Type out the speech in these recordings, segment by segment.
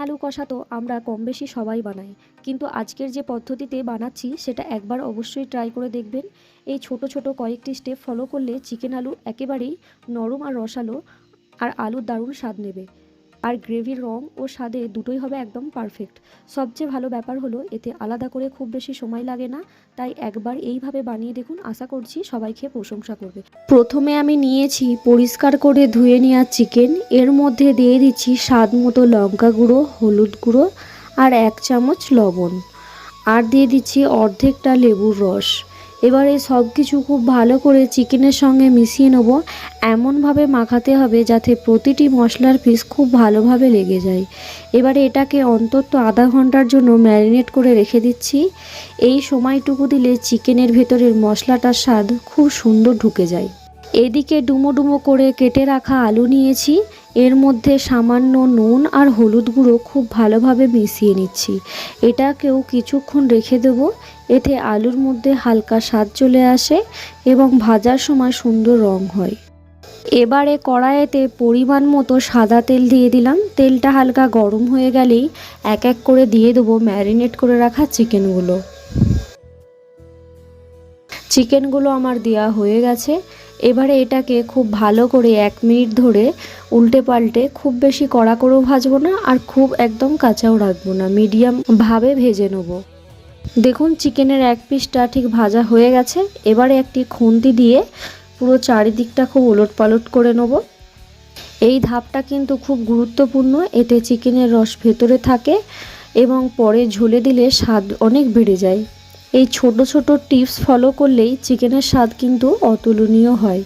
আলু কষা তো আমরা কম বেশি সবাই বানাই, কিন্তু আজকের যে পদ্ধতিতে বানাচ্ছি সেটা একবার অবশ্যই ট্রাই করে দেখবেন। এই ছোট ছোট কয়েকটি স্টেপ ফলো করলে চিকেন আলু একেবারেই নরম আর রসালো, আর আলুর দারুণ স্বাদ নেবে। আর গ্রেভির রং ও স্বাদে দুটোই হবে একদম পারফেক্ট। সবচেয়ে ভালো ব্যাপার হলো এতে আলাদা করে খুব বেশি সময় লাগে না, তাই একবার এইভাবে বানিয়ে দেখুন, আশা করছি সবাই খেয়ে প্রশংসা করবে। প্রথমে আমি নিয়েছি পরিষ্কার করে ধুয়ে নেওয়া চিকেন, এর মধ্যে দিয়ে দিচ্ছি স্বাদ মতো লঙ্কা গুঁড়ো, হলুদ গুঁড়ো আর 1 চামচ লবণ, আর দিয়ে দিচ্ছি অর্ধেকটা লেবুর রস। এবারে সব কিছু খুব ভালো করে চিকেনের সঙ্গে মিশিয়ে নেব। এমনভাবে মাখাতে হবে যাতে প্রতিটি মশলার পিস খুব ভালোভাবে লেগে যায়। এবারে এটাকে অন্তত আধা ঘন্টার জন্য ম্যারিনেট করে রেখে দিচ্ছি। এই সময়টুকু দিলে চিকেনের ভেতরের মশলাটার স্বাদ খুব সুন্দর ঢুকে যায়। এদিকে ডুমো ডুমো করে কেটে রাখা আলু নিয়েছি, এর মধ্যে সামান্য নুন আর হলুদ গুঁড়ো খুব ভালোভাবে মিশিয়ে নিচ্ছি। এটাকেও কিছুক্ষণ রেখে দেব, এতে আলুর মধ্যে হালকা স্বাদ চলে আসে এবং ভাজার সময় সুন্দর রং হয়। এবারে কড়াইতে পরিমাণ মতো সাদা তেল দিয়ে দিলাম। তেলটা হালকা গরম হয়ে গেলেই এক এক করে দিয়ে দেবো ম্যারিনেট করে রাখা চিকেনগুলো আমার দেওয়া হয়ে গেছে। এবারে এটাকে খুব ভালো করে 1 মিনিট ধরে উল্টে পাল্টে, খুব বেশি কড়া করেও ভাজবো না আর খুব একদম কাঁচাও রাখবো না, মিডিয়াম ভাবে ভেজে নেব। দেখুন চিকেনের এক পিসটা ঠিক ভাজা হয়ে গেছে। এবারে একটি খুন্তি দিয়ে পুরো চারিদিকটা খুব ওলটপালট করে নেব। এই ধাপটা কিন্তু খুব গুরুত্বপূর্ণ, এতে চিকেনের রস ভেতরে থাকে এবং পরে ঝোলে দিলে স্বাদ অনেক বেড়ে যায়। এই ছোট ছোট টিপস ফলো করলেই চিকেনের স্বাদ কিন্তু অতুলনীয় হয়।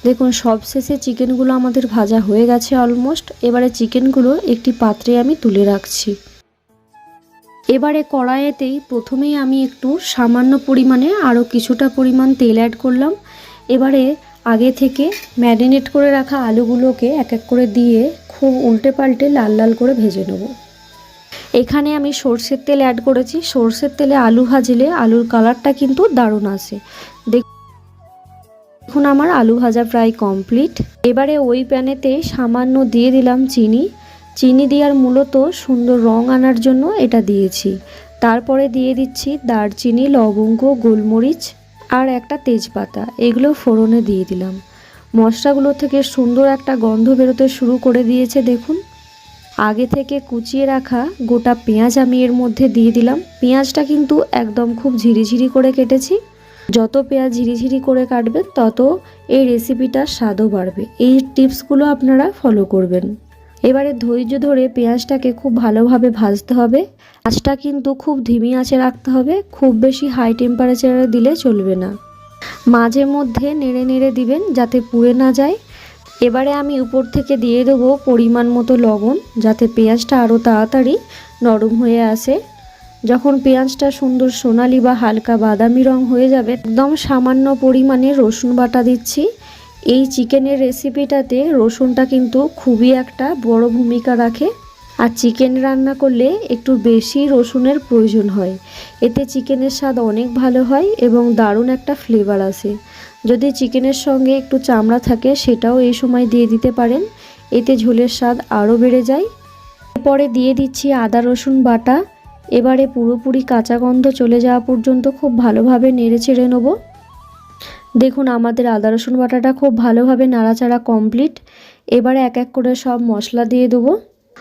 দেখুন সবশেষে চিকেনগুলো আমাদের ভাজা হয়ে গেছে অলমোস্ট। এবারে চিকেনগুলো একটি পাত্রে আমি তুলে রাখছি। এবারে কড়াইতেই প্রথমেই আমি একটু সামান্য পরিমাণে আরও কিছুটা পরিমাণ তেল অ্যাড করলাম। এবারে আগে থেকে ম্যারিনেট করে রাখা আলুগুলোকে এক এক করে দিয়ে খুব উল্টে পাল্টে লাল লাল করে ভেজে নেব। এখানে আমি সর্ষের তেল অ্যাড করেছি। সর্ষের তেলে আলু ভাজলে আলুর কালারটা কিন্তু দারুণ আসে। দেখুন আমার আলু ভাজা প্রায় কমপ্লিট। এবারে ওই প্যানেতে সামান্য দিয়ে দিলাম চিনি দেওয়ার মূলত সুন্দর রং আনার জন্য এটা দিয়েছি। তারপরে দিয়ে দিচ্ছি দারচিনি, লবঙ্গ, গোলমরিচ আর একটা তেজপাতা, এগুলো ফোড়নে দিয়ে দিলাম। মশলাগুলো থেকে সুন্দর একটা গন্ধ বেরোতে শুরু করে দিয়েছে। দেখুন আগে থেকে কুচিয়ে রাখা গোটা পেঁয়াজ আমি এর মধ্যে দিয়ে দিলাম। পেঁয়াজটা কিন্তু একদম খুব ঝিরিঝিরি করে কেটেছি। যত পেঁয়াজ ঝিরিঝিরি করে কাটবেন তত এই রেসিপিটার স্বাদও বাড়বে। এই টিপসগুলো আপনারা ফলো করবেন। এবারে ধৈর্য ধরে পেঁয়াজটাকে খুব ভালোভাবে ভাজতে হবে। আঁচটা কিন্তু খুব ধিমি আঁচে রাখতে হবে, খুব বেশি হাই টেম্পারেচারে দিলে চলবে না। মাঝে মধ্যে নেড়ে নেড়ে দিবেন যাতে পুড়ে না যায়। এবারে আমি উপর থেকে দিয়ে দেবো পরিমাণ মতো লবণ, যাতে পেঁয়াজটা আরও তাড়াতাড়ি নরম হয়ে আসে। যখন পেঁয়াজটা সুন্দর সোনালি বা হালকা বাদামি রং হয়ে যাবে, একদম সামান্য পরিমাণে রসুন বাটা দিচ্ছি। এই চিকেনের রেসিপিটাতে রসুনটা কিন্তু খুবই একটা বড় ভূমিকা রাখে, আর চিকেন রান্না করলে একটু বেশি রসুনের প্রয়োজন হয়। এতে চিকেনের স্বাদ অনেক ভালো হয় এবং দারুণ একটা ফ্লেভার আসে। যদি চিকেনের সঙ্গে একটু চামড়া থাকে সেটাও এই সময় দিয়ে দিতে পারেন, এতে ঝোলের স্বাদ আরও বেড়ে যায়। এরপরে দিয়ে দিচ্ছি আদা রসুন বাটা। এবারে পুরোপুরি কাঁচা গন্ধ চলে যাওয়া পর্যন্ত খুব ভালোভাবে নেড়ে চেড়ে নেব। দেখুন আমাদের আদা রসুন বাটাটা খুব ভালোভাবে নাড়াচাড়া কমপ্লিট। এবারে এক এক করে সব মশলা দিয়ে দেবো।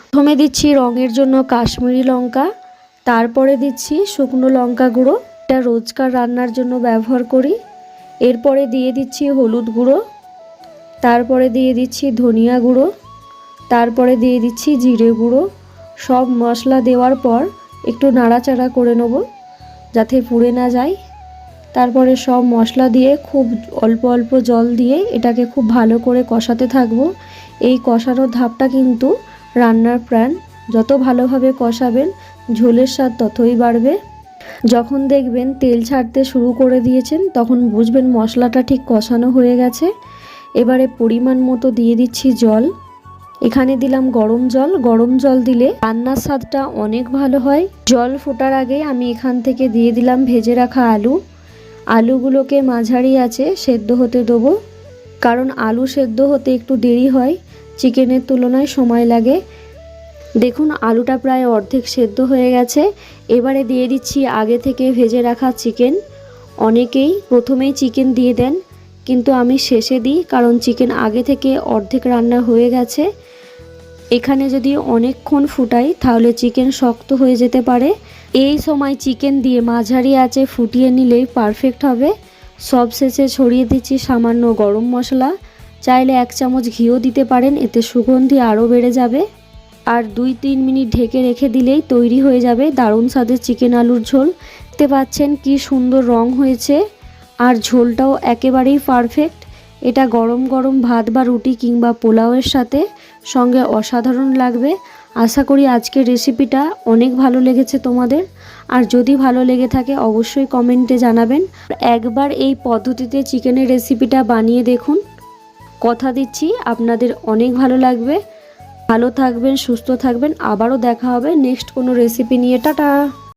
প্রথমে দিচ্ছি রঙের জন্য কাশ্মীরি লঙ্কা, তারপরে দিচ্ছি শুকনো লঙ্কা গুঁড়ো, এটা রোজকার রান্নার জন্য ব্যবহার করি। এরপরে দিয়ে দিচ্ছি হলুদ গুঁড়ো, তারপরে দিয়ে দিচ্ছি ধনিয়া গুঁড়ো, তারপরে দিয়ে দিচ্ছি জিরে গুঁড়ো। সব মশলা দেওয়ার পর একটু নাড়াচাড়া করে নেব যাতে পুড়ে না যায়। তারপরে সব মশলা দিয়ে খুব অল্প অল্প জল দিয়ে এটাকে খুব ভালো করে কষাতে থাকবো। এই কষানোর ধাপটা কিন্তু রান্নার প্রাণ। যত ভালোভাবে কষাবেন ঝোলের স্বাদ ততই বাড়বে। যখন দেখবেন তেল ছাড়তে শুরু করে দিয়েছেন তখন বুঝবেন মশলাটা ঠিক কষানো হয়ে গেছে। এবারে পরিমাণ মতো দিয়ে দিচ্ছি জল। এখানে দিলাম গরম জল দিলে রান্নার স্বাদটা অনেক ভালো হয়। জল ফোটার আগে আমি এখান থেকে দিয়ে দিলাম ভেজে রাখা আলুগুলোকে মাঝারি আঁচে সেদ্ধ হতে দেবো, কারণ আলু সেদ্ধ হতে একটু দেরি হয়, চিকেনের তুলনায় সময় লাগে। দেখুন আলুটা প্রায় অর্ধেক সেদ্ধ হয়ে গেছে। এবারে দিয়ে দিচ্ছি আগে থেকে ভেজে রাখা চিকেন। অনেকেই প্রথমেই চিকেন দিয়ে দেন, কিন্তু আমি শেষে দিই, কারণ চিকেন আগে থেকে অর্ধেক রান্না হয়ে গেছে। এখানে যদি অনেকক্ষণ ফুটাই তাহলে চিকেন শক্ত হয়ে যেতে পারে। এই সময় চিকেন দিয়ে মাঝারি আঁচে ফুটিয়ে নিলেই পারফেক্ট হবে। সব শেষে ছড়িয়ে দিচ্ছি সামান্য গরম মশলা, চাইলে 1 চামচ ঘিও দিতে পারেন, এতে সুগন্ধি আরও বেড়ে যাবে। আর 2-3 মিনিট ঢেকে রেখে দিলেই তৈরি হয়ে যাবে দারুণ স্বাদের চিকেন আলুর ঝোল। দেখতে পাচ্ছেন কি সুন্দর রং হয়েছে, আর ঝোলটাও একেবারেই পারফেক্ট। এটা গরম গরম ভাত বা রুটি কিংবা পোলাওয়ের সাথে সঙ্গে অসাধারণ লাগবে। আশা করি আজকের রেসিপিটা অনেক ভালো লেগেছে তোমাদের। আর যদি ভালো লেগে থাকে অবশ্যই কমেন্টে জানাবেন। একবার এই পদ্ধতিতে চিকেনের রেসিপিটা বানিয়ে দেখুন, কথা দিচ্ছি আপনাদের অনেক ভালো লাগবে। ভালো থাকবেন, সুস্থ থাকবেন, আবারও দেখা হবে নেক্সট কোনো রেসিপি নিয়ে। টাটা।